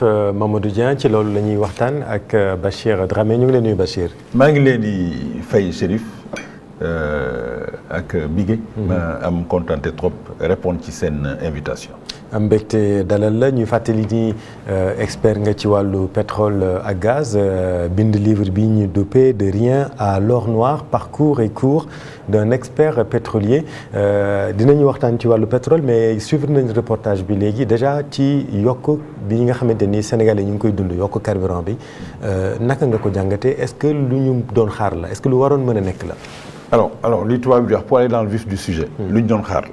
Mamadou Dieng ci loolu la ñuy waxtaan ak Bachir Dramé ñu ngi leen nuyu Bachir. maa ngi leen di fay Chérif ak Bigué. ma am contenté trop répondre ci seen invitation. am mbégte dalal la ñuy fàttali ni expert nga ci wàllu pétrole ak gaz bind livre bi ñu duppee de rien à l'or noir parcours et cours d'un expert pétrolier dinañu waxtaan ci wàllu pétrole mais suivre nañ reportage bi léegi déjà ci yokk bi nga xamante ni Sénégalais ñu ngi koy dund yokk carburant bi naka nga ko jàngatee est-ce que lu ñu doon xaar la est-ce que lu waroon mën a nekk la. alors li tubaab bi wax pour aller dans le vif du sujet. lu ñu doon xaar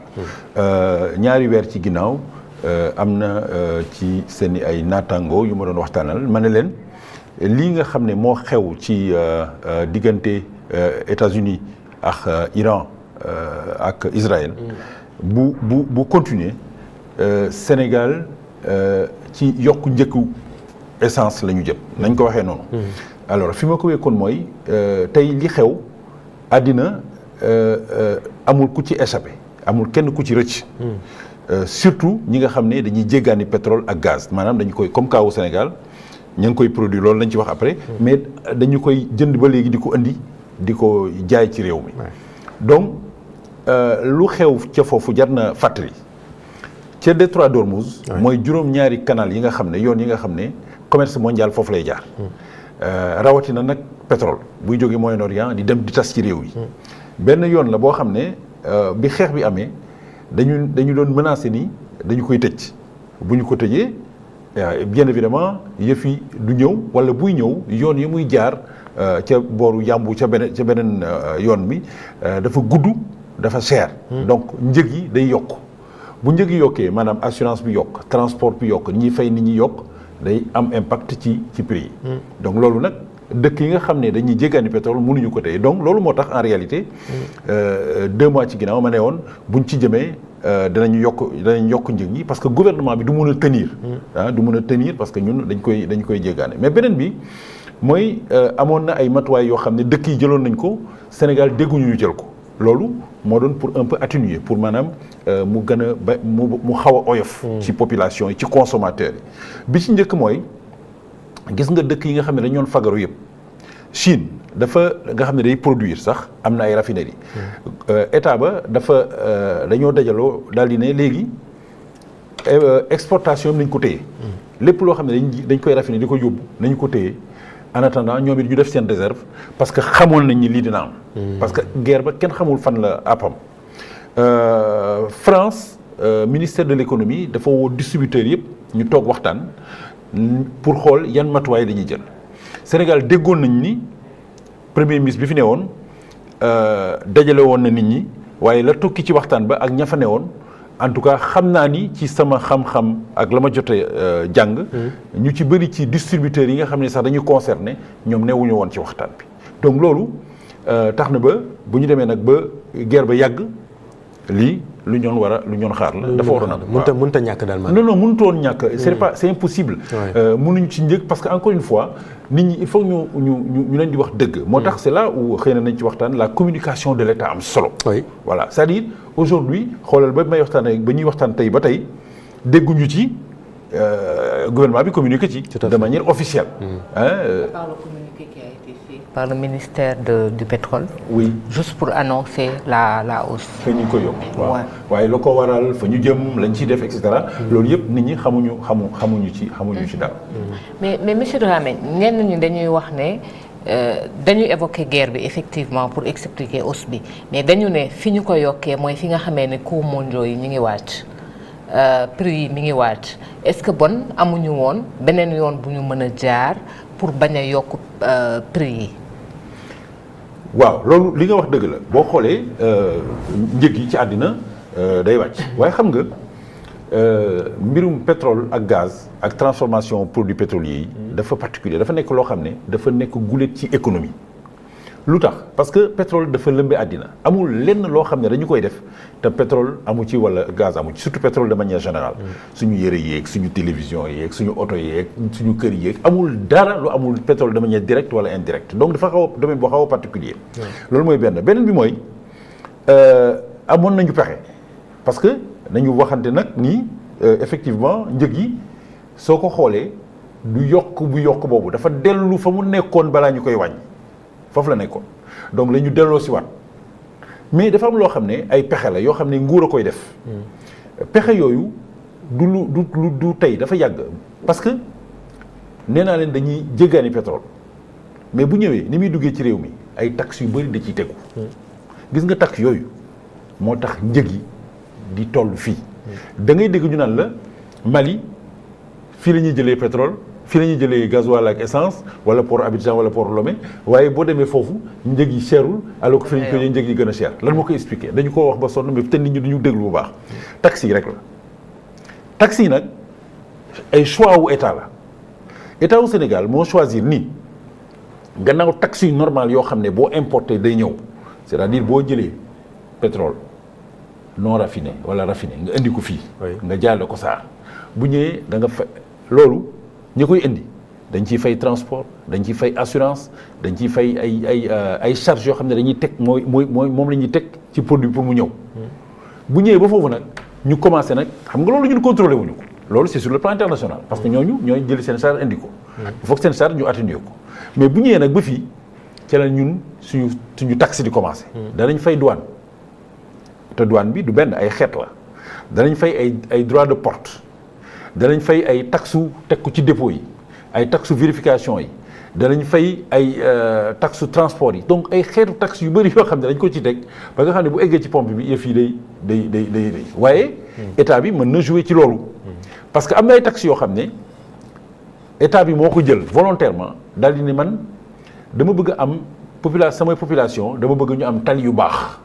la. ñaari weer ci ginnaaw. am na ci seen ay naataango yu ma doon waxtaanal ma ne leen lii nga xam ne moo xew ci diggante États-Unis ak Iran ak Israël bu continuer Sénégal ci yokk njëkku essence la ñu jëm nañ ko waxee noonu. alors fi ma ko wekkoon mooy tey li xew àddina amul ku ci échappé amul kenn ku ci rëcc. surtout ñi nga xam ne dañuy jéggaani pétrole ak gaz maanaam dañu koy comme kaawu Sénégal ñu ngi koy produire loolu lañ ci wax après mais dañu koy jënd ba léegi di ko indi di ko jaay ci réew mi donc lu xew ca foofu jar na fàttali ca détroit d'Ormuz mooy juróom-ñaari canal yi nga xam ne yoon yi nga xam ne commerce mondial foofu lay jaar rawatina nag pétrole buy jógee Moyen-Orient di dem di tas ci réew yi benn yoon la boo xam ne bi xeex bi amee dañu doon menacé ni dañu koy tëj bu ñu ko tëjee bien évidemment yëf yi du ñëw wala buy ñëw yoon yi muy jaar ca booru yàmbu ca beneen yoon bi dafa gudd dafa cher. donc njëg yi day yokk bu njëg yi yokkee maanaam assurance bi yokk transport bi yokk ñi fay nit ñi yokk day am impact ci prix yi. donc loolu nag dëkk yi nga xam ne dañuy jéggaani pétrole mënuñu ko tey donc loolu moo tax en réalité 2 mois ci ginnaaw ma ne woon buñ ci jëmee danañ yokk njëg yi parce que gouvernement bi du mën a tenir. du mën a tenir parce que ñun dañ koy jéggaane mais beneen bi mooy amoon na ay matuwaay yoo xam ne dëkk yi jëloon nañ ko Sénégal dégguñu ñu jël ko loolu moo doon pour un peu atténuer pour maanaam mu gën a ba mu xaw a oyof. ci population yi ci consommateurs yi bi ci njëkk mooy. gis nga dëkk yi nga xam ne dañu doon fagaru yëpp Chine dafa nga xam ne day produire sax am na ay raffineries état ba dañoo dajaloo daal di ne léegi exportation bi nañ ko téye lépp loo xam ne dañ koy raffiner di ko yóbbu nañu ko téye en attendant ñoom it ñu def seen réserve parce que xamoon nañ ni lii dina am. parce que guerre ba kenn xamul fan la àppam. France ministère de l'économie dafa woo distributeurs yëpp ñu toog waxtaan. pour xool yan matuwaay la ñuy jël Sénégal déggoon nañ ni premier ministre bi fi ne woon dajale woon na nit ñi waaye la tukki ci waxtaan ba ak ña fa ne woon en tout cas xam naa ni ci sama xam-xam ak la ma jotee jàng. ñu ci bëri ci distributeurs yi nga xam ne sax dañu concerné ñoom newuñu woon ci waxtaan bi donc loolu tax na ba bu ñu demee nag ba guerre ba yàgg lii. lu ñoon xaar la dafa waroon a mënut a ñàkk daal maanaam. non mënut woon ñàkk c'est impossible. mënuñu ci njëkk parce que encore une fois nit ñi il faut ñu leen di wax dëgg. moo tax c'est là où xëy na nañ ci waxtaan la communication de l'État am solo. voilà c'est-à-dire aujourd'hui xoolal ba ñuy waxtaan tey ba tey dégguñu ci gouvernement bi communiqué ci. de manière officielle. Par le ministère du pétrole. Oui. Juste pour annoncer la hausse. fa ñu ko yokk waaw waaye la ko waral fa ñu jëm lañ ciy def et cetera. loolu yëpp nit ñi xamuñu ci dara. mais monsieur Dramé ñenn ñi dañuy wax ne dañuy évoquer guerre bi effectivement pour expliquer hausse bi mais dañu ne fi ñu ko yokkee mooy fi nga xamee ne coûts mondiaux yi ñu ngi wàcc prix yi mi ngi wàcc est-ce que bon amuñu woon beneen yoon bu ñu mën a jaar pour bañ a yokk prix yi. waaw loolu li nga wax dëgg la boo xoolee njëg yi ci àddina day wàcc waaye xam nga mbirum pétrole ak gaz ak transformation produits pétroliers yi dafa particulier dafa nekk loo xam ne dafa nekk gulet ci économie lu tax parce que pétrole dafa lëmbe àddina amul lenn loo xam ne dañu koy def te pétrole amu ci wala gaz amu ci surtout pétrole de manière générale suñu yëre yeeg suñu télévision yeeg suñu oto yeeg suñu kër yeeg amul dara lu amul pétrole de manière directe wala indirecte donc dafa xaw a domaine boo xaw a particulier loolu mooy beneen bi mooy amoon nañu pexe parce que nañu waxante nag nii effectivement njëg yi soo ko xoolee du yokk bu yokk boobu dafa dellu fa mu nekkoon balaa ñu koy wàññi foofu la nekkoon donc la ñu delloo si waat mais dafa am loo xam ne ay pexe la yoo xam ne nguur a koy def pexe yooyu du tey dafa yàgg parce que nee naa leen dañuy jéggaani pétrole mais bu ñëwee ni muy duggee ci réew mi ay taxes yu bëri da ciy tegu gis nga taxes yooyu moo tax njëg yi di toll fii da ngay dégg ñu naan la Mali fii la ñuy jëlee pétrole fii la ñuy jëlee gasoil ak essence wala port Abidjan wala port Lomé waaye boo demee foofu njëg yi cherul alors que fii la ñu koy jëlee njëg yi gën a cher lan moo koy expliquer dañu ko wax ba sonn mais te nit ñi duñu déglu bu baax taxes yi rek la taxes yi nag ay choix wu état la état wu Sénégal moo choisir nii gannaaw taxes yu normal yoo xam ne boo importé day ñëw c'est-à-dire boo jëlee pétrole non raffiné wala raffiné nga indi ko fii nga jaale ko saa bu ñëwee da nga fa loolu ñi koy indi dañ ciy fay transport dañ ciy fay assurance dañ ciy fay ay charges yoo xam ne dañuy teg moom la ñuy teg ci produit pour mu ñëw bu ñëwee ba foofu nag ñu commencé nag xam nga loolu ñun contrôlé wuñu ko loolu c'est sur le plan international parce que ñooñu ñooy jëli seen charge indi ko il faut que seen charge ñu atténuer ko mais bu ñëwee nag ba fii ci la ñun suñu taxe di commencé danañ fay douane te douane bi du benn ay xeet la danañ fay ay droit de porte danañ fay ay taxu teg ko ci dépôt yi ay taxu vérification yi danañ fay ay taxu transport yi donc ay xeetu taxe yu bëri yoo xam ne dañ ko ci teg ba nga xam ne bu eggee ci pompe bi yëf yi day waaye état bi mën na jouer ci loolu parce que am na ay taxes yoo xam ne état bi moo ko jël volontairement daal di ne man dama bëgg am samay population dama bëgg ñu am tali yu baax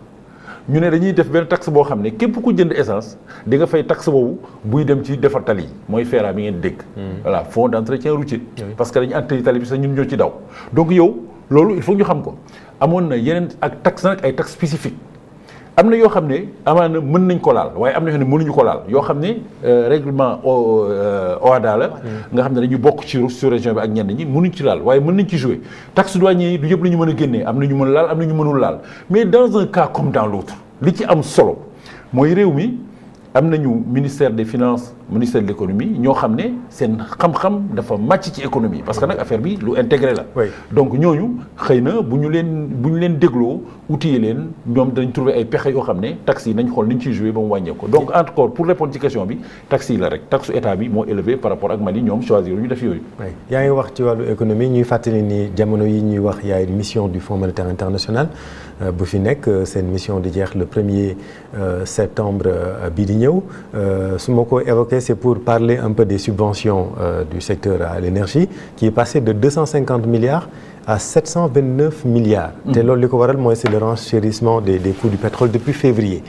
ñu ne dañuy def benn taxe boo xam ne képp ku jënd essence di nga fay taxe boobu buy dem ci defar tali yi mooy FERA bi ngeen dégg. voilà fonds d'entretien routier. parce que dañu entretien tali bi sax ñun ñoo ci daw. donc yow loolu il faut ñu xam ko amoon na yeneen ak taxe nag ay taxe spécifique am na yoo xam ne amaana mën nañ ko laal waaye am na yoo xam ne mënuñu ko laal yoo xam ne règlement OHADA la nga xam ne dañu bokk ci sous-région bi ak ñenn ñi mënuñ ci laal waaye mën nañ ci jouer taxe douanier yi du yëpp la ñu mën a génnee am na ñu mën a laal am na ñu mënul laal mais dans un cas comme dans l'autre li ci am solo mooy réew mi am nañu ministère des finances ministère de l'économie ñoo xam ne seen xam-xam dafa màcc ci économie parce que nag affaire bi lu intégré la donc ñooñu xëy na bu ñu leen dégloo outiller leen ñoom dañ trouver ay pexe yoo xam ne taxes yi nañ xool ni ñu ciy jouer ba mu wàññeeku donc encore pour répondre ci question bi taxes yi la rek taxe état bi moo élevé par rapport ak Mali ñoom choisir ñu def yooyu yaa ngi wax ci wàllu économie ñuy fàttali ni jamono yi ñuy wax yaay mission du Fonds monétaire international bu fi nekk seen mission di jeex le 1er septembre bii di ñëw su ma ko évoqué c'est pour parler un peu des subventions du secteur à l'énergie qui est passé de 250 milliards à 729 milliards. te loolu li ko waral mooy c'est le renchérissement des coûts du pétrole depuis février.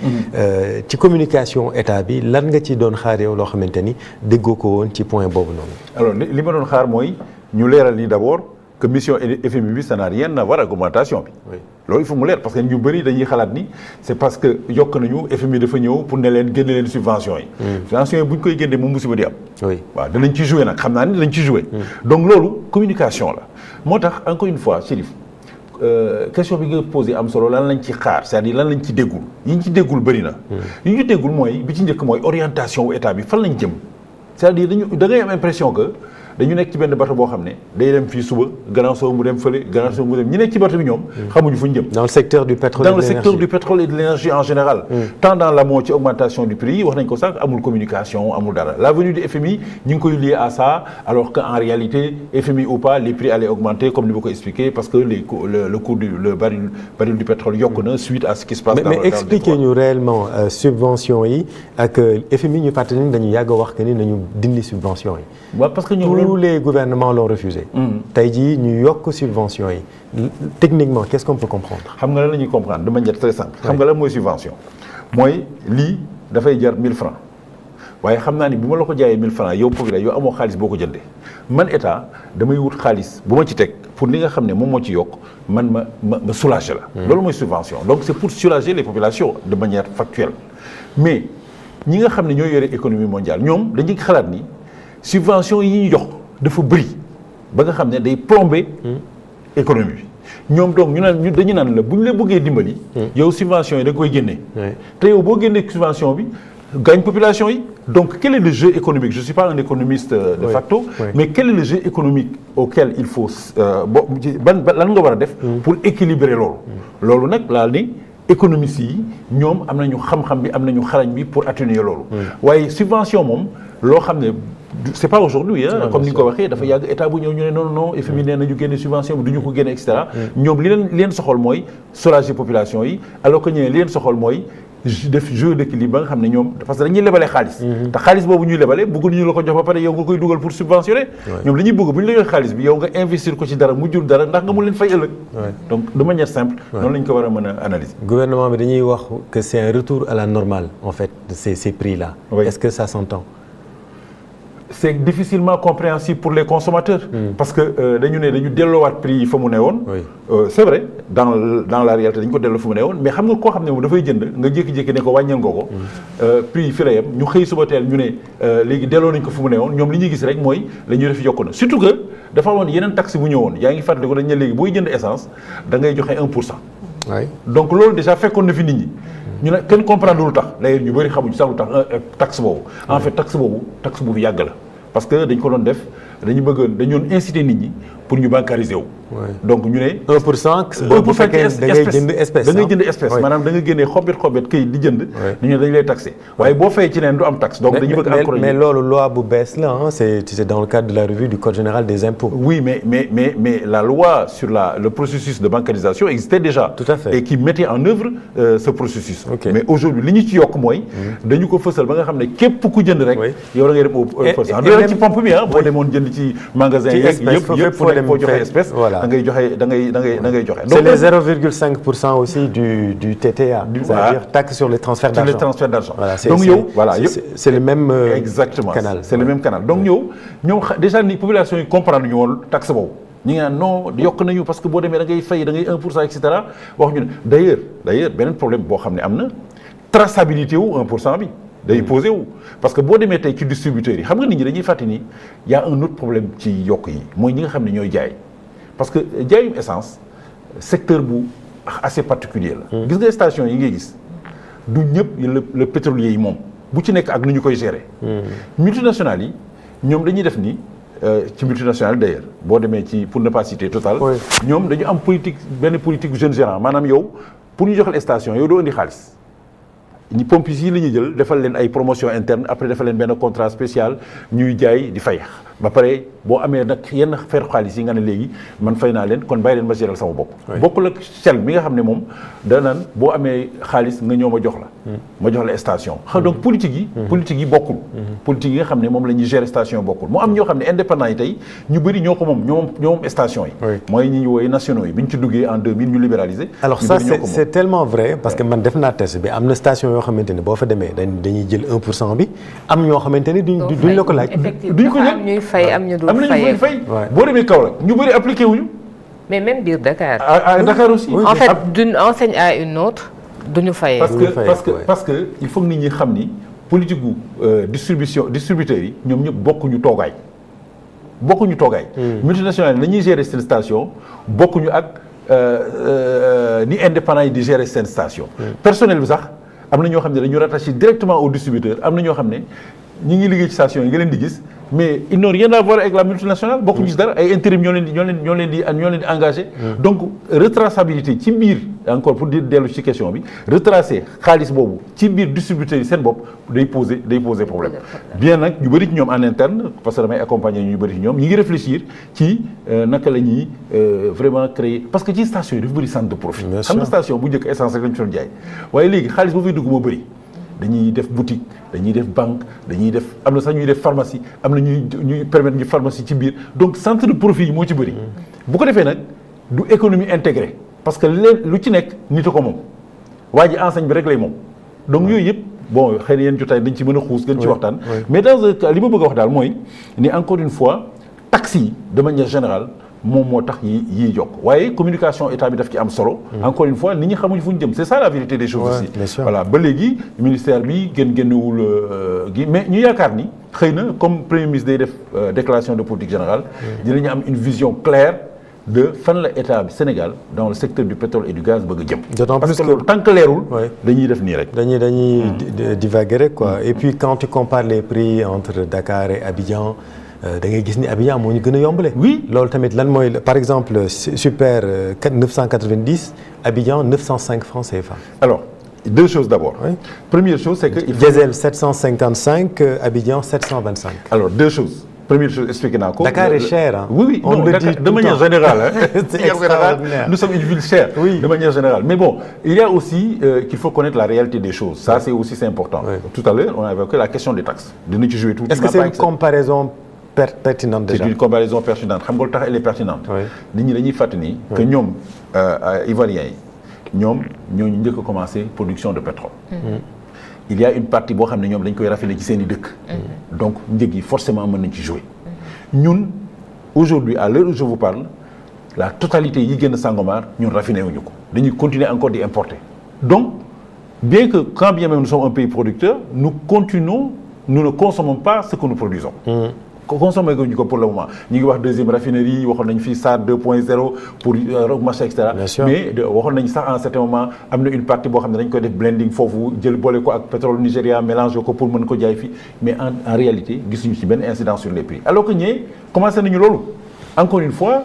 ci communication état bi lan nga ci doon xaar yow loo xamante ni déggoo ko woon ci point boobu noonu. alors li ma doon xaar mooy ñu leeral ni d'abord que mission FMI bi ça n'a rien à voir ak augmentation bi. loolu il faut mu leer parce que ñu bëri dañuy xalaat ni c'est parce que yokk nañu FMI dafa ñëw pour ne leen génne leen subventions yi. subventions yi bu ñu koy génnee moom musiba di am. waaw danañ ci jouer nag xam naa ni danañ ci jouer. donc loolu communication la moo tax encore une fois Chérif question bi nga posé am solo lan lañ ci xaar c'est-à-dire lan lañ ci déggul yi ñu ci déggul bëri na. yi ñu ci déggul mooy bi ci njëkk mooy orientation wu état bi fan lañ jëm c'est-à-dire da ngay am impression que. dañu nekk ci benn bateau boo xam ne day dem fii suba gannaaw soo mu dem fële gannaaw soo mu dem ñi nekk ci bateau bi ñoom xamuñu fu ñu jëm. dans le secteur du pétrole dans le secteur du pétrole et de l'énergie en général. tant dans l'amont ci augmentation du prix wax nañ ko sànq amul communication amul dara la venue du FMI ñu ngi koy lié à ça alors que en réalité FMI ou pas les prix allaient augmenter comme ni ma ko expliqué parce que le cours le baril du pétrole yokk na suite à ce qui se passe. mais expliquez ñu réellement subventions yi ak FMI ñu fàttali ni dañu yàgg a wax que ni nañu dindi subventions yi. waaw parce que ñoom tous les gouvernements l'ont refusé. tey jii ñu yokk subvention yi techniquement qu'est-ce qu'on peut comprendre. xam nga lan la ñuy comprendre de manière très simple. xam nga lan mooy subvention. mooy lii dafay jar 1000 francs waaye xam naa ni bu ma la ko jaayee 1000 francs yow populaire yow amoo xaalis boo ko jëndee man état damay wut xaalis bu ma ci teg pour li nga xam ne moom moo ci yokk man ma soulager la. loolu mooy subvention donc c'est pour soulager les populations de manière factuelle mais ñi nga xam ne ñooy yore économie mondiale ñoom dañuy xalaat ni subvention yi ñu jox. dafa bëri ba nga xam ne day plomber économie bi ñoom donc dañu naan la bu ñu la bëggee dimbali. yow subvention yi da nga koy génne. te yow boo génnee subvention bi gaañ population yi donc quel est le jeu économique? Je suis pas un économiste de facto, mais quel est le jeu économique auquel il faut lan nga war a def pour équilibrer loolu nag laa ni économistes yi ñoom am nañu xam-xam bi am nañu xarañ bi pour atténuer loolu waaye subvention moom loo xam ne c'est pas aujourd'hui comme ni nga ko waxee dafa yàgg état bu ñëw ñu ne non FMI nee na ñu génne subvention bi du ñu ko génne et cetera ñoom li leen soxal mooy soulager population yi alors que ñeneen li leen soxal mooy def jeu d'équilibre ba nga xam ne ñoom parce que dañuy lebale xaalis te xaalis boobu ñuy lebale bëgg ñu la ko jox ba pare yow nga koy dugal pour subventionner ñoom li ñuy bëgg bu ñu la jox xaalis bi yow nga investir ko ci dara mu jur dara ndax nga mun leen fay ëllëg donc de manière simple noonu la ñu ko war a mën a analyser gouvernement bi dañuy wax que c'est un retour à la normale en fait de ces prix-là est-ce que ça s'entend? C'est difficilement compréhensible pour les consommateurs parce que dañu delloowaat prix yi fa mu ne woon c'est vrai dans la réalité dañu ko delloo fa mu ne woon mais xam nga koo xam ne moom dafay jënd nga jékki-jékki ne ko wàññeel nga ko prix yi fi la yem ñu xëy suba teel ñu ne léegi delloo nañ ko fu mu ne woon ñoom li ñuy gis rek mooy la ñuy def yokku na surtout que dafa amoon yeneen taxe bu ñëwoon yaa ngi fàttali ko dañ ne léegi booy jënd essence da ngay joxe 1%. Donc loolu déjà fekkoon na fi nit ñi ñu ne kenn comprendre lu tax d'ailleurs ñu bëri xamuñu sax lu tax taxe boobu en fait taxe boobu yàgg la parce que dañ ko doon def dañoon inciter nit ñi pour ñu bancariser wu. donc ñu ne 1% bu fekkee da ngay jënd espèce da ngay jënd espèce maanaam da nga génnee xobet këyit di jënd ñu ne dañu lay taxé waaye boo fayee ci neen du am taxe donc dañu bëgg encourager mais loolu loi bu bees la c'est dans le cadre de la revue du code général des impôts. Oui mais la loi sur le processus de bancarisation existait déjà. Tout à fait. Et qui mettait en œuvre ce processus. Mais aujourd'hui li ñu ci yokk mooy dañu ko fësal ba nga xam ne képp ku jënd rek yow da ngay dem au % doole ci pompe bi boo demoon jënd ci magasin yeeg yëpp fu nekk foo joxe espèce da ngay joxe c'est les 0,5% aussi du TTA c'est-à-dire taxe sur les transferts d'argent. Sur les transferts d'argent. Donc yow c'est le même canal. C'est le même canal donc ñoom déjà ni population yi comprendre ñu woon taxe boobu ñi ngi naan non yokk nañu parce que boo demee da ngay fay da ngay 1% et cetera wax ñu ne d'ailleurs beneen problème boo xam ne am na traçabilité wu 1% bi day posé wu parce que boo demee tey ci distributeurs yi xam nga nit ñi dañuy fàtte ni y a un autre problème ci yokk yi mooy ñi nga xam ne ñooy jaay parce que jaayum essence secteur bu assez particulier la gis nga station yi ngay gis du ñëpp le pétrolier yi moom bu ci nekk ak nu ñu koy gérer multinationales yi ñoom dañuy def ni ci multinationale d'ailleurs boo demee ci pour ne pas citer Total ñoom dañu am benn politique jeune gérant maanaam yow pour ñu joxal station yow doo indi xaalis ñi pompes yi la ñuy jël defal leen ay promotion interne après defal leen benn contrat spécial ñuy jaay di fay ba pare boo amee nag yenn fer xaalis yi nga ne léegi man fay naa leen kon bàyyi leen ma gérer sama bopp bokkul ak Shell mi nga xam ne moom da naan boo amee xaalis nga ñëw ma jox la station donc politique yi bokkul politique yi nga xam ne moom la ñuy gérer station yi bokkul moo am ñoo xam ne indépendant yi tey ñu bëri ñoo ko moom ñoo moom station yi mooy ñi ñu wooye nationaux yi bi ñu ci duggee en 2000 ñu libéralisé alors ça c'est tellement vrai parce que man def naa test bi am na station yoo xamante ne boo fa demee dañuy jël 1% bi am ñoo xamante ne duñ la ko laaj duñ ko jël fay am ñu dul fay boo demee Kaolack ñu bëri appliqué wuñu mais même biir Dakar. à Dakar aussi. En fait d'une enseigne à une autre duñu fayee. parce que il faut que nit ñi xam ni politique gu distributeurs yi ñoom ñëpp bokkuñu toogaay. multinationales yi la ñuy gérer seen station bokkuñu ak ni indépendants yi di gérer seen station. personnel bi sax am na ñoo xam ne dañu rattaché directement au distributeur am na ñoo xam ne ñi ngi liggéey ci station yi nga leen di gis. mais ils n'ont rien à voir avec la multinationale bokkuñu ci dara ay intérim ñoo leen di engagé donc retraçabilité ci biir encore pour dellu ci question bi retracer xaalis boobu ci biir distributeurs yi seen bopp day poser problème bien nag ñu bëri ci ñoom en interne parce que damay accompagner ñu bëri ci ñoom ñi ngi réfléchir ci naka la ñuy vraiment créer parce que ci station yi dafa bëri centre de profit xam nga station bu njëkk essence rek lañu doon jaay waaye léegi xaalis boo fay dugg moo bëri dañuy def boutique dañuy def banque dañuy def am na sax ñuy def pharmacie am na ñuy permettre ñu pharmacie ci biir donc centre de profit yi moo ci bëri. bu ko defee nag du économie intégrée parce que lu ci nekk nit a ko moom waa ji enseigne bi rek lay moom. donc yooyu yëpp bon xëy na yéen jotaay dañ ci mën a xuus gën ci waxtaan. mais dans un cas li ma bëgg a wax daal mooy ni encore une fois taxes yi de manière générale. moom moo tax yi jokk waaye communication état bi daf ci am solo. encore une fois nit ñi xamuñu fu ñu jëm c'est ça la vérité des choses aussi. Voilà ba léegi ministère bi génnewul gi mais ñu yaakaar ni xëy na comme premier ministre day def déclaration de politique générale. dinañu am une vision claire de fan la état bi Sénégal dans le secteur du pétrole et du gaz bëgg a jëm. D'autant parce plus que loolu tant que leerul. Oui. dañuy def nii rek. dañuy divaguer rek quoi. Et puis quand tu compares les prix entre Dakar et Abidjan da ngay gis ni Abidjan moo ñu gën a yombale. Oui. loolu tamit lan mooy par exemple super 990 Abidjan 905 francs CFA. Alors deux choses d'abord. Oui. Première chose c'est que. il faut Diesel 755 Abidjan 725. alors deux choses. Première chose expliqué naa ko. Dakar est cher hein. Oui, on non, le Dakar, dit de manière générale. C'est extraordinaire. Nous sommes une ville chère, Oui. de manière générale. Mais bon, il y a aussi qu'il faut connaître la réalité des choses. Ça, c'est important. Oui. Tout à l'heure, on a évoqué la question des taxes. De nous jouer tout. Est-ce que c'est une comparaison pertinente déjà? C'est une comparaison pertinente. Xam nga lu tax elle est pertinente. Oui. Nit ñi dañuy fàttali que ñoom Ivoiriens yi ñoom ñoo njëkk a commencé production de pétrole. Il y a une partie boo xam ne ñoom dañ koy raffiné ci seen i dëkk. Donc njëg yi forcément mën nañ ci jouer. Ñun aujourd'hui à l'heure où je vous parle la totalité yi génn Sangomar ñun raffiné wuñu ko dañuy continuer encore di importer donc bien que quand bien même nous sommes un pays producteur nous ne consommons pas ce que nous produisons. Consommé guñu ko pour le moment ñu ngi wax deuxième raffinerie waxoon nañu fii SAR 2.0 pour marché et cetera. Mais waxoon nañu sax à un certain moment am na une partie boo xam ne dañ koy def blending foofu jël boole ko ak pétrole Nigéria mélange ko pour mën ko jaay fii mais en réalité gisuñu ci benn incidence sur les prix alors que ñee commencé nañu loolu encore une fois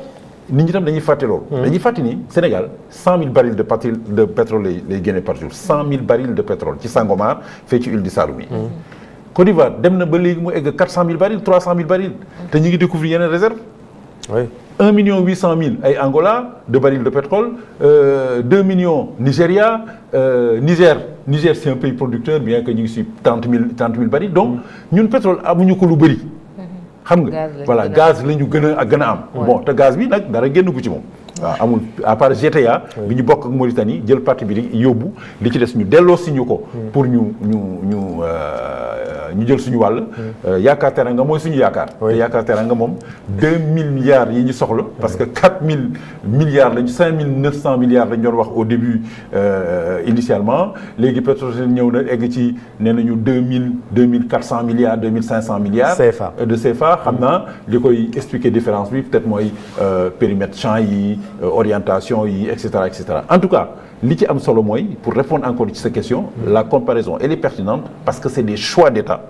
nit ñi tam dañuy fàtte loolu. dañuy fàtte ni Sénégal 100 000 barils de pétrole lay génne par jour 100 000 barils de pétrole ci Sangomar fee ci île du Saloum. Côte d'Ivoire dem na ba léegi mu egg 400 000 barils 300 000 barils te ñu ngi découvrir yeneen réserve. Oui. 1 800 000 ay Angola de barils de pétrole 2 millions Nigéria Niger c'est un pays producteur bien que ñu ngi si 30 000 barils donc ñun pétrole amuñu ko lu bëri. xam nga voilà gaz la ñu gën a am. bon te gaz bi nag dara génn ko ci moom. waaw amul à part GTA. bi ñu bokk ak Mauritanie jël partie bi di yóbbu li ci des ñu delloo si ñu ko. pour ñu jël suñu wàll. yaakaar teranga mooy suñu yaakaar. te yaakaar teranga moom 2000 milliards yi ñu soxla. parce que 4000 milliards lañu 5900 milliards lañu doon wax au début initialement léegi Petrosen ñëw na egg ci nee nañu 2400 milliards 2500 milliards. CFA de CFA xam naa li koy expliquer différence bi peut-être mooy périmètre champ yi. Orientation yi et cetera. En tout cas li ci am solo mooy pour répondre encore ci sa question la comparaison elle est pertinente parce que c'est des choix d'État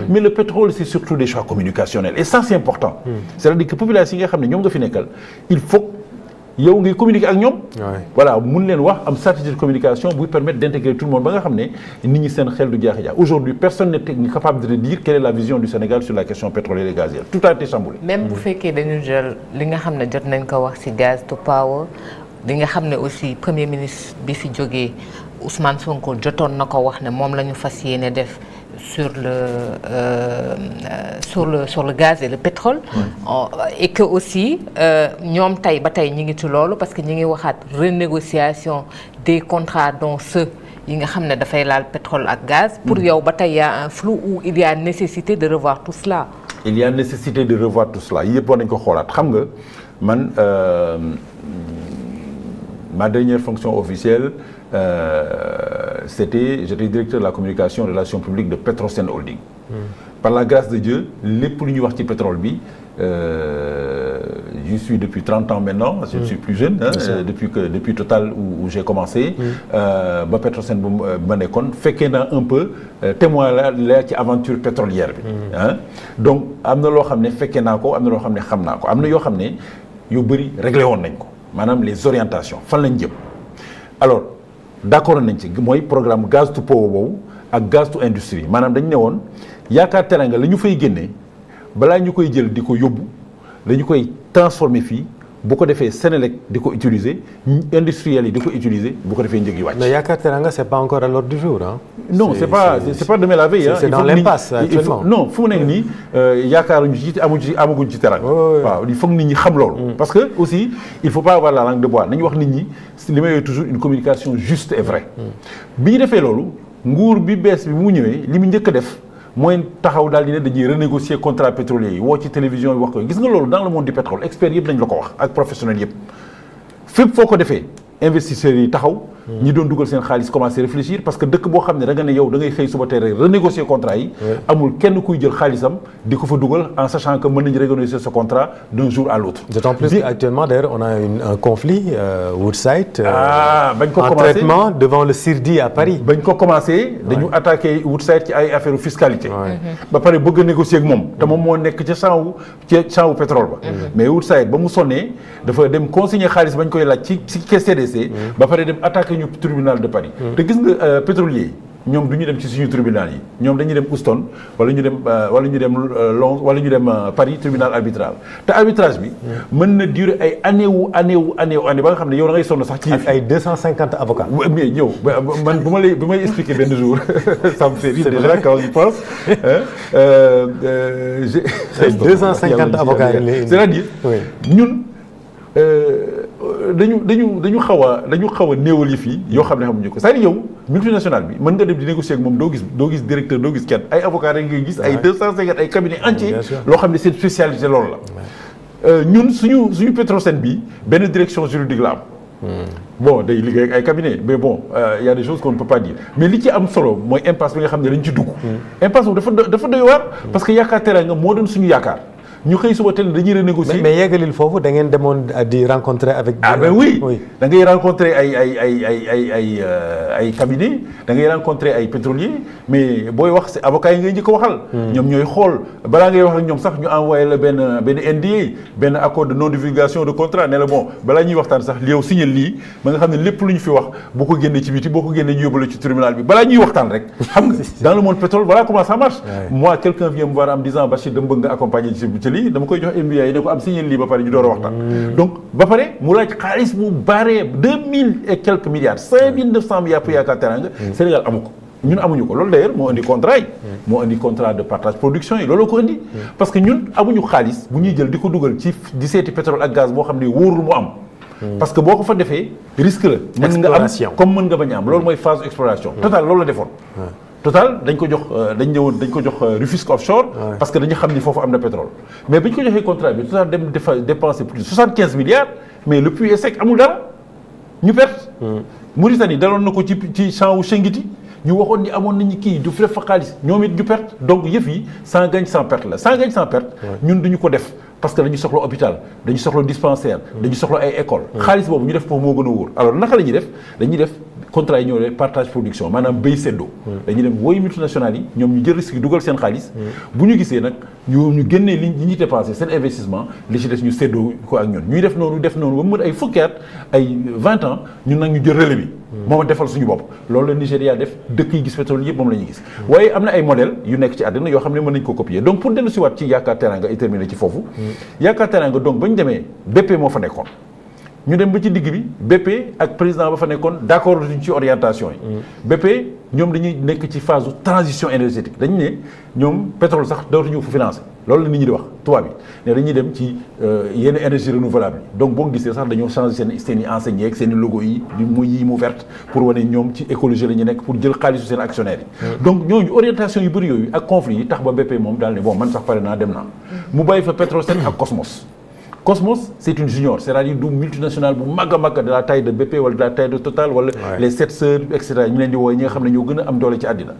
mais le pétrole c'est surtout des choix communicationnels et ça c'est important c'est-à-dire que population yi nga xam ne ñoom nga fi nekkal il faut yow ngay communiquer ak ñoom voilà mun leen wax am stratégie de communication buy permettre d'intégrer tout le monde ba nga xam ne nit ñi seen xel du jaaxi jaax aujourd'hui personne n'est capable de dire quelle est la vision du Sénégal sur la question pétrolière et gazière tout a été chamboulé. Même bu fekkee dañu jël li nga xam ne jot nañ ko wax ci gaz to power li nga xam ne aussi premier ministre bi fi jógee Ousmane Sonko jotoon na ko wax ne moom la ñu fas yéene def sur le gaz et le pétrole. Et que aussi ñoom tey ba tey ñi ngi ci loolu parce que ñi ngi waxaat renégociation des contrats dont ceux yi nga xam ne dafay laal pétrole ak gaz. Pour yow ba tey y a un flou où il y a nécessité de revoir tout cela. Il y a nécessité de revoir tout cela yëpp war nañu ko xoolaat xam nga man ma dernière fonction officielle j'étais directeur de la communication et des relations publiques de Petrosen Holding. Par la grâce de Dieu lépp lu ñuy wax ci pétrole bi j'y suis depuis 30 ans maintenant je ne suis plus jeune depuis Total où j'ai commencé ba Petrosen bu ma nekkoon fekkee naa un peu témoin la ci aventure pétrolière bi donc am na loo xam ne fekkee naa ko am na loo xam ne xam naa ko am na yoo xam ne yu bëri réglé woon nañ ko maanaam les orientations fan lañ jëm alors d'accord nañ ci mooy programme gaz to power boobu ak gaz to industrie maanaam dañ ne woon yaakaar teranga la ñu fay génnee balaa ñu koy jël di ko yóbbu dañu koy transformer fii bu ko defee Sénélec di ko utiliser industriels yi di ko utiliser bu ko defee njëg yi wàcc. mais yaakaar teranga c'est pas encore à l'ordre du jour hein. Non c'est pas demain la veille. C'est dans l'impasse actuellement. Non fu mu nekk nii yaakaaruñu ci amaguñ ci teranga. waaw il faut que nit ñi xam loolu. parce que aussi il faut pas avoir la langue de bois nañu wax nit ñi li may yooyu toujours une communication juste et vraie. bi ñu defee loolu nguur bi bees bi mu ñëwee li mu njëkk a def. mooy taxaw daal di ne dañuy renégocier contrat pétrolier yi woo ci télévision yi wax ko gis nga loolu dans le monde du pétrole experts yëpp dañ la ko wax ak professionnels yëpp fépp foo ko defee investisseurs yi taxaw ñi doon dugal seen xaalis commencé réfléchir parce que dëkk boo xam ne da nga ne yow da ngay xëy suba teel rek renégocier contrat yi. amul kenn kuy jël xaalisam di ko fa dugal en sachant que mën nañu renégocier ce contrat d'un jour à l'autre. D'autant plus qu'actuellement d'ailleurs on a un conflit Woodside. bañ ko commencé en traitement devant le CIRDI à Paris. bañ ko commencé dañu attaqué Woodside ci ay affaire fiscalité. ba pare bëgg a négocier ak moom te moom moo nekk ca champ wu pétrole ba. mais Woodside ba mu sonnee dafa dem consigner xaalis bañ koy laaj ci CDC. ba pare dem attaqué ñu tribunal de Paris. te gis nga pétrolier ñoom du ñu dem ci suñu tribunal yi ñoom dañuy dem Houston wala ñu dem Londres wala ñu dem Paris tribunal arbitral te arbitrage bi. mën na durer ay année ba nga xam ne yow da ngay sonn sax ci. ak ay 250 avocats. mais ñëw man bu may expliquer benn jour ça me fait rire déjà quand je pense. j'ai 250 avocats c'est-à-dire ñun. dañu xaw a néewal yi fii yoo xam ne xamuñu ko c'est-à-dire yow multinationale bi mën nga dem di négocier ak moom doo gis directeur doo gis kenn ay avocat rek ngay gis ay 250 ay cabinet entier loo xam ne seen spécialité loolu la ñun suñu Petrosen bi benn direction juridique la am bon day liggéey ak ay cabinet mais bon y a des choses qu'on ne peut pas dire mais li ci am solo mooy impasse bi nga xam ne dañ ci dugg impasse boobu dafa doy waar parce que Yaakaar Teranga moo doon suñu yaakaar ñu xëy suba teel dañuy renégocier. mais yeggalil foofu da ngeen demoon di rencontrer avec. ben oui da ngay rencontrer ay cabinet da ngay rencontrer ay pétroliers mais booy wax c'est avocat yi ngay njëkk a waxal. ñoom ñooy xool balaa ngay wax ak ñoom sax ñu envoyé la benn NDA benn accord de non divulgation de contrat ne la bon balaa ñuy waxtaan sax yow signé lii ba nga xam ne lépp lu ñu fi wax boo ko génnee ci biti boo ko génnee ñu yóbbu la ci tribunal bi balaa ñuy waxtaan rek. xam nga dans le monde pétrole voilà comment ça marche. moi quelqu'un vient me voir en me disant Bachir dama bëgg nga accompagner lii dama koy jox MBA yi ne ko am signé lii ba pare ñu door a waxtaan. donc ba pare mu laaj xaalis bu baree 2000 et quelques milliards 5900 milliards pour Yaakaar Teranga. Sénégal amu ko ñun amuñu ko loolu d'ailleurs moo indi contrat yi. moo indi contrat de partage production yi looloo ko indi. parce que ñun amuñu xaalis bu ñuy jël di ko dugal ci di seeti pétrole ak gaz boo xam ne wóorul mu am. parce que boo ko fa defee risque la. mën nga am comme mën nga bañ a am loolu mooy phase exploration. Total loolu la defoon. Total dañ ko jox Rufisque offshore. parce que dañu xam ni foofu am na pétrole. mais bi ñu ko joxee contrat bi Total dem dépenser plus de 75 milliards mais le puits est sec amul dara ñu perte. Mauritanie daloon na ko ci champ wu Chenguiti ñu waxoon ni amoon nañu kii du def fa xaalis ñoom it ñu perte donc yëf yi sans gagne sans perte la sans gagne sans perte. ñun duñu ko def parce que dañu soxla hôpital dañu soxla dispensaire dañu soxla ay école xaalis boobu ñu def foofu moo gën a wóor alors naka la ñuy def dañuy def. contrat yi ñoo def partage production maanaam béy séddoo. dañuy dem woy multinationales yi ñoom ñu jël risque dugal seen xaalis. bu ñu gisee nag ñu génnee li ñuy dépensé seen investissement li ci des ñu séddoo ko ak ñun ñuy def noonu ba mu mën ay fukki at ay 20 ans ñun nag ñu jël relais bi. moom defal suñu bopp loolu la Nigéria def dëkk yi gis pétrole yëpp moom la ñuy gis. waaye am na ay modèles yu nekk ci àddina yoo xam ne mën nañu ko copier donc pour dellu si waat ci Yaakaar Teranga et terminer ci foofu. Yaakaar Teranga donc ba ñu demee BP moo fa nekkoon. ñu dem ba ci digg bi BP ak président ba fa nekkoon d'accord duñ ci orientation yi. BP ñoom dañuy nekk ci phase de transition énergétique dañu ne ñoom pétrole sax dootuñu ko financer loolu la nit ñi di wax tubaab bi ne dañuy dem ci yenn énergie renouvelable yi donc boo gisee sax dañoo changer seen i enseignes ak seen i logo yi mu verte pour wane ñoom ci écologie la ñu nekk pour jël xaalisu seen actionnaires yi. donc ñooñu orientation yu bëri yooyu ak conflit yi tax ba BP moom daal ne bon man sax pare naa dem naa. mu bàyyi fa Petrosen ak Cosmos. Cosmos c'est une junior c'est-à-dire du multinationale bu mag a mag de la taille de BP wala de la taille de Total wala les 7 sœurs et cetera ñu leen di woowe ñi nga xam ne ñoo gën a am doole ci àddina.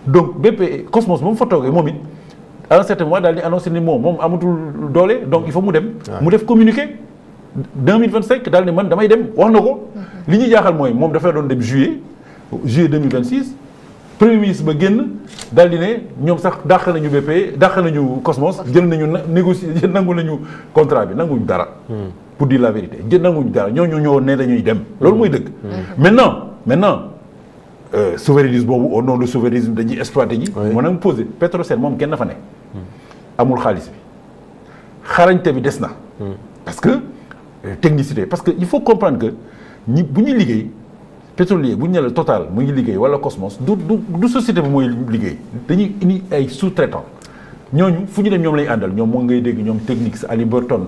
donc BP Cosmos moom fa toogee moom it à un certain moment daal di annoncé ni moom amatul doole donc il faut mu dem. mu def communiqué 2025 daal ne man damay dem wax na ko. li ñuy jaaxal mooy moom dafay doon dem juillet 2026. premier ministre ba génn daal di ne ñoom sax dàq nañu BP dàq nañu Cosmos jël nañu négocier nangu nañu contrat bi nanguñu dara. pour dire la vérité nanguñu dara ñooñu ñoo ne dañuy dem. loolu mooy dëgg. maintenant souverainisme boobu au nom de souverainisme dañuy exploité ji. moo nag posé Petrosen moom kenn dafa ne. amul xaalis bi xarañte bi des na. parce que technicité parce que il faut comprendre que bu ñuy liggéey. pétrolier bu ñu ne la Total mu ngi liggéey wala Cosmos du société bi mooy liggéey dañuy indi ay sous-traitants ñooñu fu ñu dem ñoom lay àndal ñoom moo ngay dégg ñoom Technip Halliburton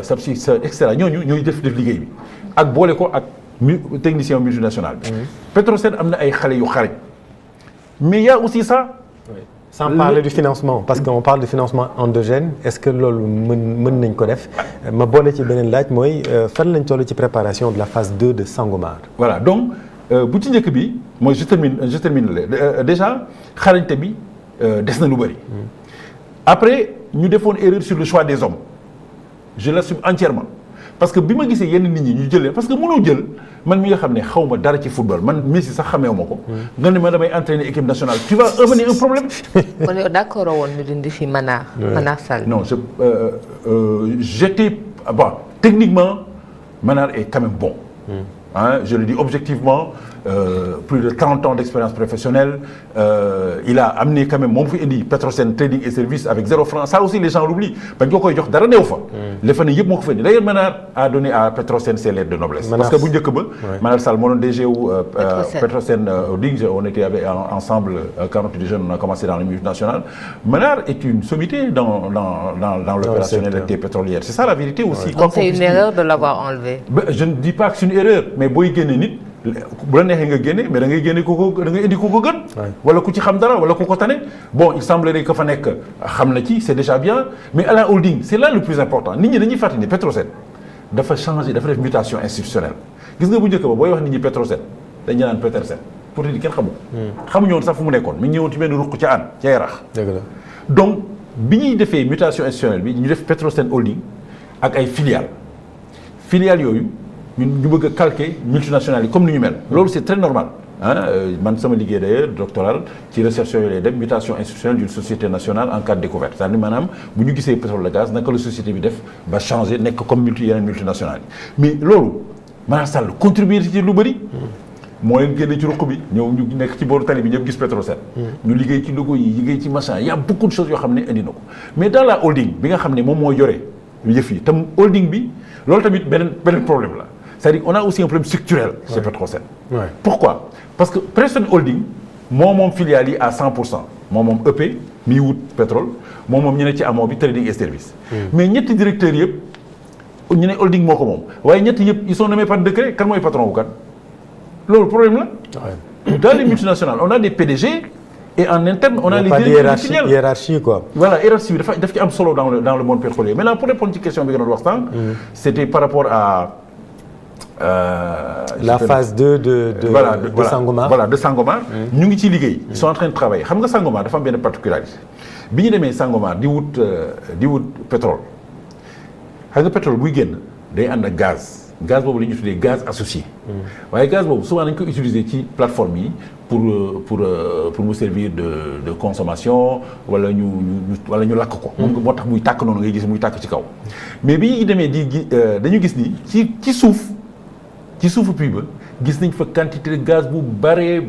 Subsea et cetera ñooñu ñooy def liggéey bi ak boole ko ak technicien multinational bi. Petrosen am na ay xale yu xarañ mais y a aussi ça. sans parler du financement parce qu'on parle de financement endogène est-ce que loolu mën nañ ko def ma boole ci beneen laaj mooy fan lañ toll ci préparation de la phase 2 de Sangomar. voilà donc bu ci njëkk bi mooy je termine déjà xarañte bi des na lu bëri. après ñu defoon erreur sur le choix des hommes je l'assume entièrement parce que bi ma gisee yenn nit ñi ñu jëlee parce que mënoo jël man mi nga xam ne xaw ma dara ci football man Messi sax xameewu ma ko. nga ne ma damay entraîner équipe nationale tu vas amener un problème. kon yow d'accord woon ñu dindi fi Manar Sall. non j'étais bon techniquement Manar est quand même bon. Je le dis objectivement. Plus de 30 ans d'expérience professionnelle, il a amené quand même moom fi indi Petrosen Trading et Services avec 0 franc, ça aussi les gens l'oublient bañ ko koy jox dara néew fa. les fan yëpp moo ko fa indi d'ailleurs Manar a donné à Petrosen ses lettres de noblesse. parce que bu njëkk ba. Manar Sall moo doon DG wu Petrosen Holdings, on était ensemble quand on était jeunes, on a commencé dans les multinationales. Manar est une sommité dans l'opérationnalité pétrolière, c'est ça la vérité aussi. Donc c'est une erreur de l'avoir enlevé. Je ne dis pas que c'est une erreur, mais booy génne nit. bu la neexee nga génne mais da ngay génne da ngay indi ku ko gën. wala ku ci xam dara wala ku ko tane. bon il semblerait que fa nekk xam na ci c'est déjà bien mais à la holding c'est là le plus important nit ñi dañuy fàttali ni Petrosen dafa changer dafa def mutation institutionnelle gis nga bu njëkk ba booy wax nit ñi Petrosen dañu naan Petersen pour di kenn xamu ko. xamuñu woon sax fu mu nekkoon mi ngi ñëwoon ci benn ruq ca ànd ca Yarax. dëgg la donc bi ñuy defee mutation institutionnelle bi ñu def Petrosen holding ak ay filiales yooyu. ñu bëgg a calquer multinationales yi comme ni ñu mel loolu c'est très normal man sama liggéey d'ailleurs doctoral ci recherche yooyu lay dem mutation institutionnelle d'une société nationale en cas de découverte c'est-à-dire maanaam bu ñu gisee pétrole le gaz naka la société bi def ba changer nekk comme yeneen multinationales yi mais loolu Manar Sall contribuer ci lu bëri moo leen génne ci ruq bi ñëw ñu nekk ci booru tali bi ñëpp gis Petrosen ñu liggéey ci logo yi liggéey ci machin y a beaucoup de choses yoo xam ne indi na ko mais dans la holding bi nga xam ne moom moo yore yëf yi tam holding bi loolu tamit beneen problème la. C'est-à-dire qu'on a aussi un problème structurel chez Petrosen. Pourquoi? Parce que Petrosen Holding moom filiale yi à 100%. moom EP mi wut pétrole moom ñu ne ci amoo bi trading et service. mais ñetti directeurs yëpp ñu ne holding moo ko moom waaye ñetti yëpp ils sont nommés par décret kan mooy patron wu kan loolu problème la. dans les multinationales on a des PDG et en interne on a les directeurs de filiales. hiérarchie quoi. voilà hiérarchie bi daf ci am solo dans le monde pétrolier maintenant pour répondre ci question bi nga doon wax sànq. c'était par rapport à. la phase 2 de Sangomar. Voilà, de Sangomar. ñu ngi ciy liggéey. Ils sont en train de travailler xam nga Sangomar dafa am benn particularité bi ñu demee Sangomar di wut pétrole xam nga pétrole buy génn day ànd ak gaz boobu la ñuy tuddee gaz associé. waaye gaz boobu souvent dañu ko utiliser ci plateforme yi pour mu servir de consommation wala ñu lakk ko. moo tax muy tàkk noonu ngay gis muy tàkk ci kaw. mais bi ñu demee dañu gis ni ci suufu puits ba gis nañ fa quantité de gaz bu bare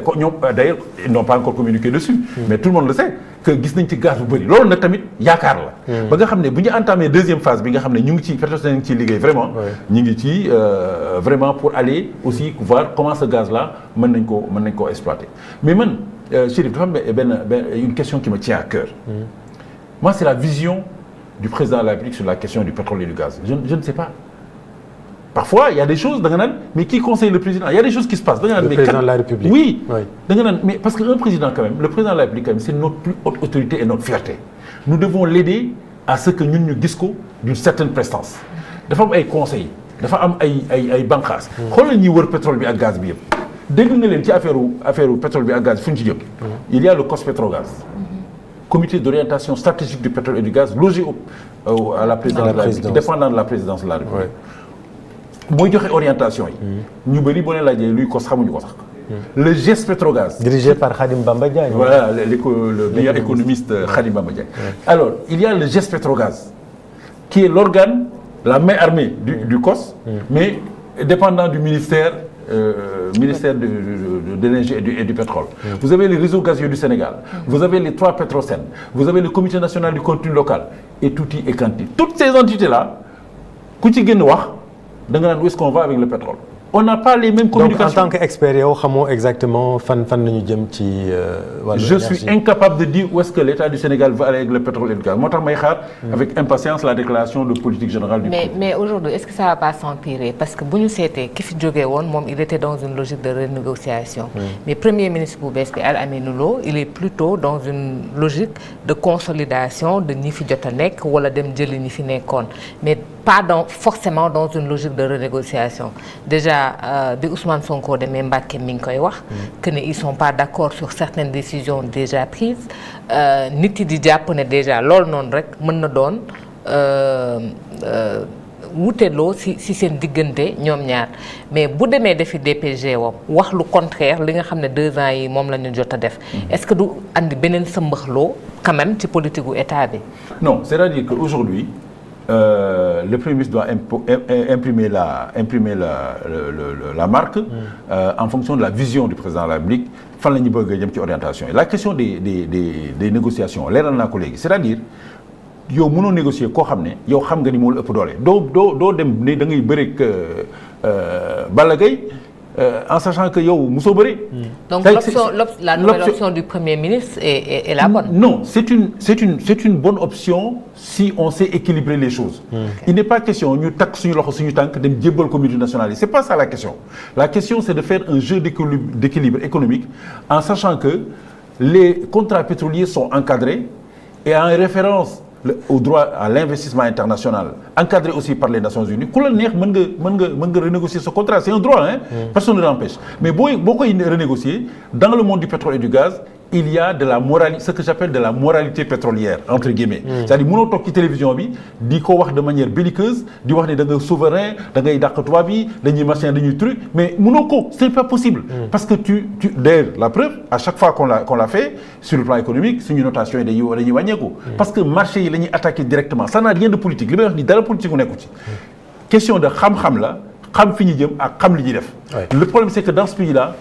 ko ñoom d'ailleurs ils n'ont pas encore communiqué dessus. mais tout le monde le sait que gis nañ ci gaz bu bëri loolu nag tamit yaakaar la. ba nga xam ne bu ñu entamé deuxième phase bi nga xam ne ñu ngi ci Petrosen ngi ciy liggéey vraiment. ñu ngi ci vraiment pour aller aussi voir comment ce gaz là mën nañ ko exploiter. mais man Chérif dafa am une question qui me tient à cœur. moi c'est la vision du président de la République sur la question du pétrole et du gaz je ne sais pas. Parfois, il y a des choses, mais qui conseille le président? Il y a des choses qui se passent. Le président de la République. Oui. Mais parce qu'un président, quand même, le président de la République, quand même, c'est notre plus haute autorité et notre fierté. Nous devons l'aider à ce que nous disons d'une certaine prestance. Il faut des conseils, il faut des banques. Quand nous avons pétrole et gaz, dès que nous avons affaire au pétrole et gaz, il y a le COS-Pétrogaz. Comité d'orientation stratégique du pétrole et du gaz, logé à la présidence de la République, dépendant de la présidence de la République. mooy joxe orientation yi. ñu bëri boo leen laajee luy cos xamuñu ko sax. le GES Pétrogaz. dirigé par Khadim Bamba Diagne. voilà le meilleur économiste Khadim Bamba Diagne. alors il y a le GES Pétrogaz qui est l'organe la main armée du COS. mais dépendant du ministère de l'énergie et du pétrole. Vous avez les réseaux gaziers du Sénégal. Vous avez les 3 Petrosen. Vous avez le comité national du contenu local et tuuti et kanti. Toutes ces entités là ku ci génn wax. Où est-ce qu'on va avec le pétrole? On n'a pas les mêmes communications. Donc en tant qu'expert yow xamoo exactement fan nañu jëm ci je suis incapable de dire où est-ce que l'État du Sénégal va aller avec le pétrole et le gaz. Moo tax may xaar avec impatience la déclaration de politique générale du pays. Mais aujourd'hui est-ce que ça va pas s'empirer parce que bu ñu seetee ki fi jógee woon moom il était dans une logique de renégociation. mais premier ministre bu bees bi Al Aminou Lo il est plutôt dans une logique de consolidation de ñi fi jot a nekk wala dem jëli ñi fi nekkoon mais pas forcément dans une logique de renégociation déjà déjà bi Ousmane Sonko demee Mbacké mi ngi koy wax. que ne ils sont pas d'accord sur certaines décisions déjà prises nit yi di jàpp ne déjà loolu noonu rek mën na doon wuteloo ci seen diggante ñoom ñaar mais bu demee defi DPG wam wax lu contraire li nga xam ne 2 ans yi moom la ñu jot a def. est-ce que du andi beneen sëmbaxloo quand même ci politique gu état bi. non c'est-à-dire que aujourd'hui le Premier ministre doit imprimer la marque en fonction de la vision du président de la République fan la ñu bëgg a jëm ci orientation la question des négociations leeral naa ko léegi c'est-à-dire yow mënoo négocier koo xam ne yow xam nga ni moo la ëpp doole doo dem ne da ngay bëri Balla Gaye en sachant que yow mosoo bëri. donc la nouvelle option du Premier ministre est la bonne. Non, c'est une bonne option si on sait équilibrer les choses. Il n'est pas question ñu takk suñu loxo suñu tànk dem jébbal ko multinationale yi c'est pas ça la question. La question c'est de faire un jeu d'équilibre économique en sachant que les contrats pétroliers sont encadrés et en référence au droit à l'investissement international encadré aussi par les Nations Unies ku la neex mën nga renégocier ce contrat c'est un droit hein. Personne ne l'empêche mais boo koy renégocier dans le monde du pétrole et du gaz il y a de la moralité ce que j'appelle de la moralité pétrolière entre guillemets. C'est-à-dire mënoo toog ci télévision bi di ko wax de manière belliqueuse di wax ne da nga souverain da ngay dàq tubaab yi dañuy machin dañuy truc mais mënoo ko c'est pas possible. Parce que d'ailleurs la preuve à chaque fois qu'on l'a fait sur le plan économique suñu notation yi dañuy wàññeeku. Parce que marché yi la ñuy attaquer directement ça n'a rien de politique li may wax ni dara politique gu nekku ci. Question de xam-xam la xam fi ñu jëm ak xam li ñuy def. Le problème c'est que dans ce pays-là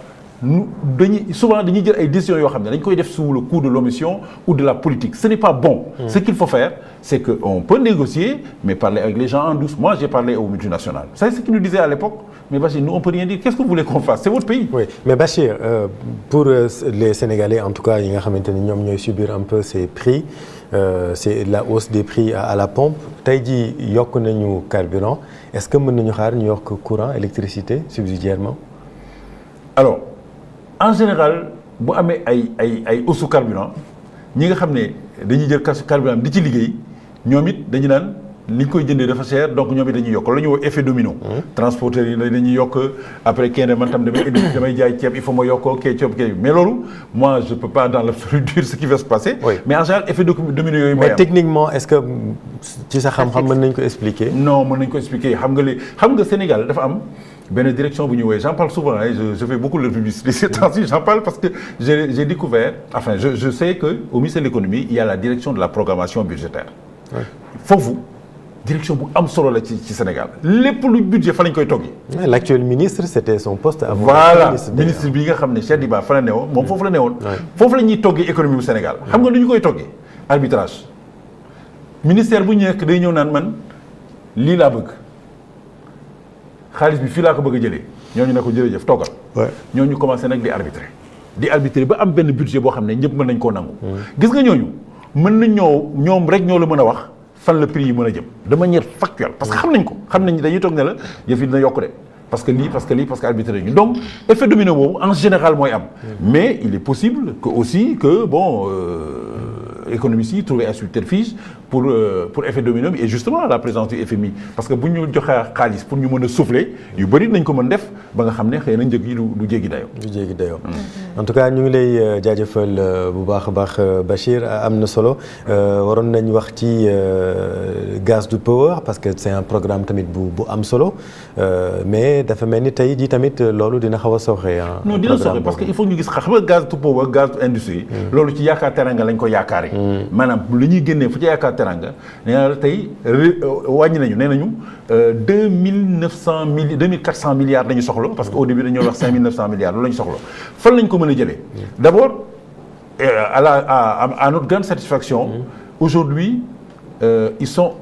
souvent dañuy jël ay décisions yoo xam ne dañ koy def sous le coup de l'omission ou de la politique ce n'est pas bon. Ce qu'il faut faire c'est que on peut négocier mais parler avec les gens en douce. Moi j'ai parlé aux multinationales. C'est ce qu'ils nous disaient à l'époque mais Bachir nous on peut rien dire. Qu'est-ce que vous voulez qu'on fasse? C'est votre pays. Oui mais Bachir pour les Sénégalais en tout cas yi nga xamante ne ñoom ñooy subir un peu ces prix c'est la hausse des prix à la pompe tey jii yokk nañu carburant est-ce que mën nañu xaar ñu yokk courant électricité subsidiairement? Alors en général bu amee ay hausse carburant ñi nga xam ne dañuy jël carburant di ci liggéey ñoom it dañu naan li ñu koy jëndee dafa cher donc ñoom it dañuy yokk la ñu woo effet domino. Transporteurs yi dañuy yokk après kenn man tam damay jaay ceeb il faut ma yokk kii ceeb kii mais loolu moi je peux pas dans l'absolu dire ce qui va se passer. Oui. Mais en général effet domino yooyu. mais techniquement est-ce que ci sa xam-xam mën nañu ko expliquer. Non mën nañu ko expliquer xam nga Sénégal dafa am. benn direction bu ñu woowee j'en parle souvent hein, je fais beaucoup de publicité ces temps-ci j'en parle parce que j'ai découvert enfin je sais que au ministère de l'économie il y a la direction de la programmation budgétaire. Foofu direction bu am solo la ci Sénégal lépp lu budget fa lañ koy toggi. L'actuel ministre c'était son poste avant. Voilà ministre bi nga xam ne Cheikh Diba fa la newoon moom foofu la newoon. Foofu la ñuy toggee économie bu Sénégal. Xam nga nu ñu koy toggee arbitrage ministère bu ñu nekk day ñëw naan man lii laa bëgg. xaalis bi fii laa ko bëgg a jëlee ñooñu ne ko jërëjëf toogal. ñooñu commencé nag di arbitrer ba am benn budget boo xam ne ñëpp mën nañ koo nangu. gis nga ñooñu mën nañ ñoom rek ñoo la mën a wax fan la prix yi mën a jëm de manière factuelle parce que xam nañ dañuy toog ne la yëf yi dina yokk de parce que arbitrer ñu donc effet domino boobu en général mooy am. Mais il est possible que bon économistes yi trouver un subterfuge pour effet domino bi et justement la présence du FMI parce que bu ñu joxee xaalis pour ñu mën a souffler yu bëri nañ ko mën def ba nga xam ne xëy na njëg yi du jéggi dayoo. En tout cas ñu ngi lay jaajëfal bu baax a baax Bachir am na solo waroon nañ wax ci gaz du power parce que c'est un programme tamit bu am solo mais dafa mel ni tey jii tamit loolu dina xaw a sooxe. Non dina sooxe parce que il faut ñu gis xam nga gaz du power gaz industrie. Loolu ci yaakaar teranga lañ ko yaakaaree. Maanaam li ñuy génnee fu ci yaakaar teranga nee na la tey wàññi nañu nee nañu 2400 milliards lañu soxla parce que au début dañoo wax 5900 milliards loolu lañu soxla fan lañ ko mën a jëlee. D'abord à notre grande satisfaction. Aujourd'hui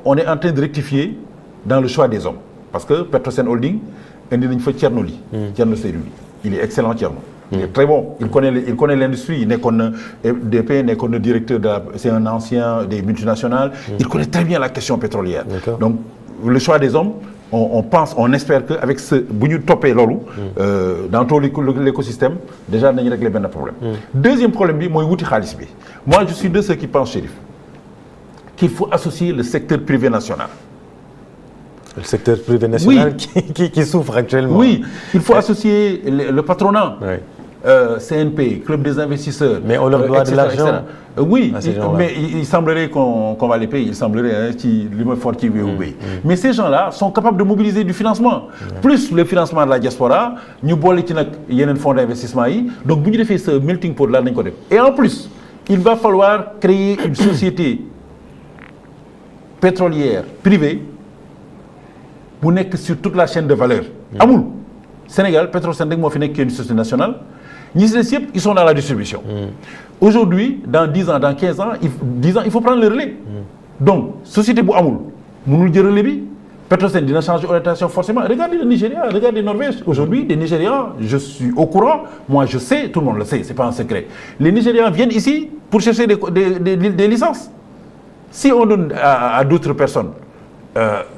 on est en train de rectifier dans le choix des hommes parce que Petrosen Holding indi nañ fa Thierno Seydou Ly il est excellent Thierno. Il est très bon il connaît l'industrie nekkoon na DP nekkoon na directeur c'est un ancien des multinationales. Il connaît très bien la question pétrolière. Donc le choix des hommes on espère que avec bu ñu toppee loolu. dans tout l'écosystème déjà nañu régler benn problème. Deuxième problème bi mooy wuti xaalis bi moi je suis de ceux qui pensent Chérif qu'il faut associer le secteur privé national. Le secteur privé national qui souffre actuellement. Oui, il faut associer le patronat. Oui. CNP, Club des investisseurs. Mais on leur doit de l'argent. Oui, mais il semblerait qu'on va les payer. Il semblerait mais ces gens-là sont capables de mobiliser du financement. Plus le financement de la diaspora, nous bolé ci nak yenen fonds d'investissement yi. Donc bu ñu défé ce melting pot là nañ ko def. Et en plus, il va falloir créer une société pétrolière privée bu nekk sur toute la chaîne de valeur. Amul Sénégal, Petrosen rek moo fi nekk une société nationale. Ils sont dans la distribution. Aujourd'hui, dans 10 ans, dans 15 ans, il faut prendre le relais. Donc, société bu amul, mënul jël relais bi. Petrosen dina changer orientation forcément. Regardez le Nigeria, regardez Norvège. Aujourd'hui, les Nigérians, je suis au courant, moi je sais, tout le monde le sait, c'est pas un secret. Les Nigérians viennent ici pour chercher des licences. Si on donne à d'autres personnes,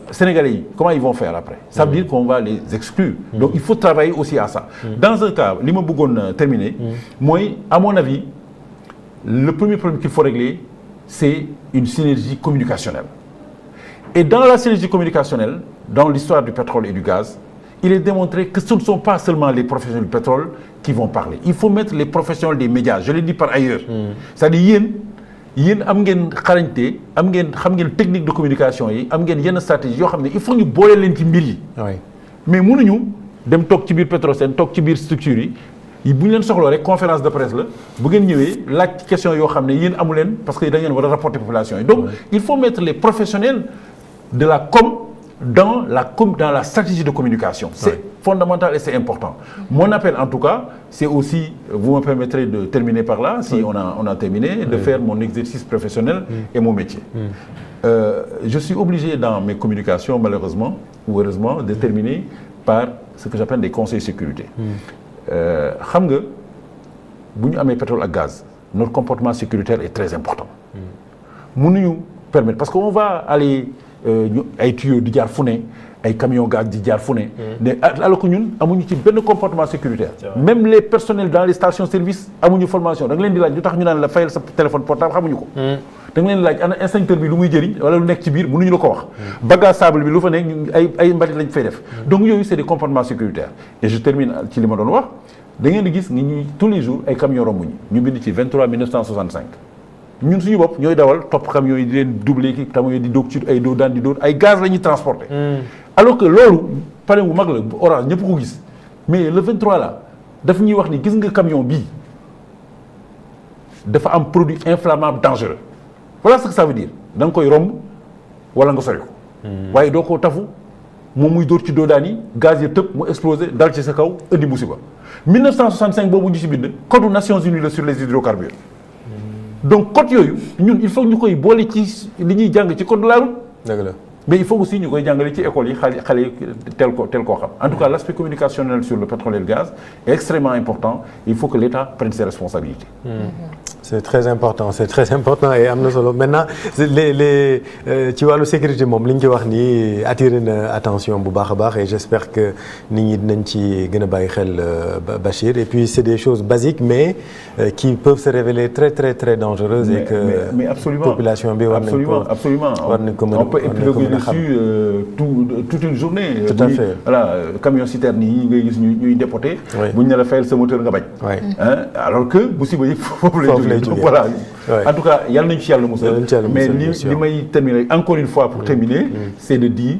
Sénégalais, comment ils vont faire après? Ça veut dire qu'on va les exclure. Donc il faut travailler aussi à ça. Dans un cas, li ma bëggoon terminer, moi, à mon avis, le premier problème qu'il faut régler, c'est une synergie communicationnelle. Et dans la synergie communicationnelle, dans l'histoire du pétrole et du gaz, il est démontré que ce ne sont pas seulement les professionnels du pétrole qui vont parler. Il faut mettre les professionnels des médias. Je l'ai dit par ailleurs. C'est-à-dire, yéen am ngeen xarañte am ngeen xam ngeen technique de communication yi am ngeen yenn stratégie yoo xam ne il faut ñu boole leen ci mbir yi. mais mënuñu dem toog ci biir Petrosen toog ci biir structure yi bu ñu leen soxloo rek conférence de presse la bu ngeen ñëwee laaj question yoo xam ne yéen amu leen parce que da ngeen war a rapporter population yi. Donc il faut mettre les professionnels de la com dans la stratégie de communication. C'est fondamental et c'est important. Mon appel en tout cas, c'est aussi, vous me permettrez de terminer par là, si on a terminé, de faire mon exercice professionnel et mon métier. Je suis obligé dans mes communications, malheureusement ou heureusement, de terminer par ce que j'appelle des conseils de sécurité. Xam nga, bu ñu amee pétrole ak gaz, notre comportement sécuritaire est très important. Mënuñu permettre, parce qu'on va aller ay tuyaux di jaar fu ne ay camions gaz di jaar fu ne alors que ñun amuñu ci benn comportement sécuritaire. Même les personnels dans les stations service amuñu formation da nga leen di laaj lu tax ñu naan la fayal sa téléphone portable xamuñu ko. da nga leen di laaj ana extincteur bi lu muy jëriñ wala lu nekk ci biir mënuñu la ko wax. bagage sable bi lu fa nekk ay mbalit lañ fay def. Donc yooyu c'est des comportements sécuritaires. Et je termine ci li ma doon wax da ngeen di gis ni ñuy tous les jours ay camions rombuñu ñu bind ci 23 1965. ñun suñu bopp ñooy dawal topp camions yi di leen doublé ki camions yi di dóog ci ay doo daan di dóor ay gaz la ñuy transporter. Alors que loolu problème bu mag la orange ñëpp ko gis mais le 23 là daf ñuy wax ni gis nga camion bii dafa am produit inflammable dangereux. Voilà ce que ça veut dire da nga koy romb wala nga sori ko. waaye doo ko tafu moom muy dóor ci doo daan yi gaz yi tëb mu explosé dal ci sa kaw indi musiba. 1965 boobu ñu ci bind code Nations Unies la sur les hydrocarbures. Donc code yooyu ñun il faut ñu koy boole ci li ñuy jàng ci code de la route. dëgg la mais il faut aussi ñu koy jàngale ci école yi xale yi tel koo xam. En tout cas l'aspect communicationnel sur le pétrole et le gaz est extrêmement important. Il faut que l'État prenne ses responsabilités. C'est très important et am na solo maintenant ci wàllu sécurité moom li ñu ci wax nii attiré na attention bu baax a baax et j'espère que nit ñi dinañ ci gën a bàyyi xel Bachir et puis c'est des choses basiques mais qui peuvent se révéler très très très dangereuses et que mais absolument population bi war nañ ko war nañ ko mën a on peut épiloguer dessus toute une journée. Tout à fait. Voilà camion citerne yi ngay gis ñuy dépoter. bu ñu ne la fayal sa moteur nga bañ. alors que bu si ba yëpp foofu lay jógee. Donc voilà. En tout cas yàlla nañu ci yàlla musal. Mais li may terminer encore une fois pour terminer. C'est de dire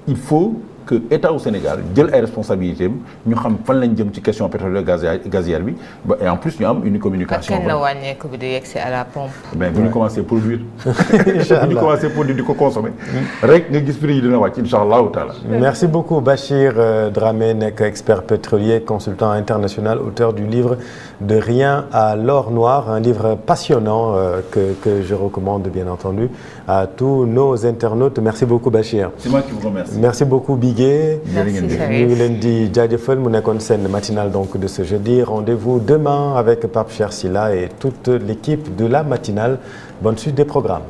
il faut que État au Sénégal jël ay responsabilités ñu xam fan lañ jëm ci question pétrolière gazière bi ba et en plus ñu am une communication. kañ la wàññeeku bi di yegg si à la pompe. Ben bu ñu commencé produire. Inch'Allah bu ñu commencé produire di ko consommer. rek nga gis prix yi dina wàcc inch'Allah taala. Merci beaucoup Bachir Dramé nekk expert pétrolier consultant international auteur du livre De rien à l'or noir un livre passionnant que je recommande bien entendu à tous nos internautes. Merci beaucoup Bachir. C'est moi qui vous remercie. Merci beaucoup Bigué. Merci ñu ngi leen di jaajëfal mu nekkoon seen matinale donc de ce jeudi. Rendez-vous demain avec Pape Cheikh Sylla et toute l'équipe de la matinale. Bonne suite des programmes.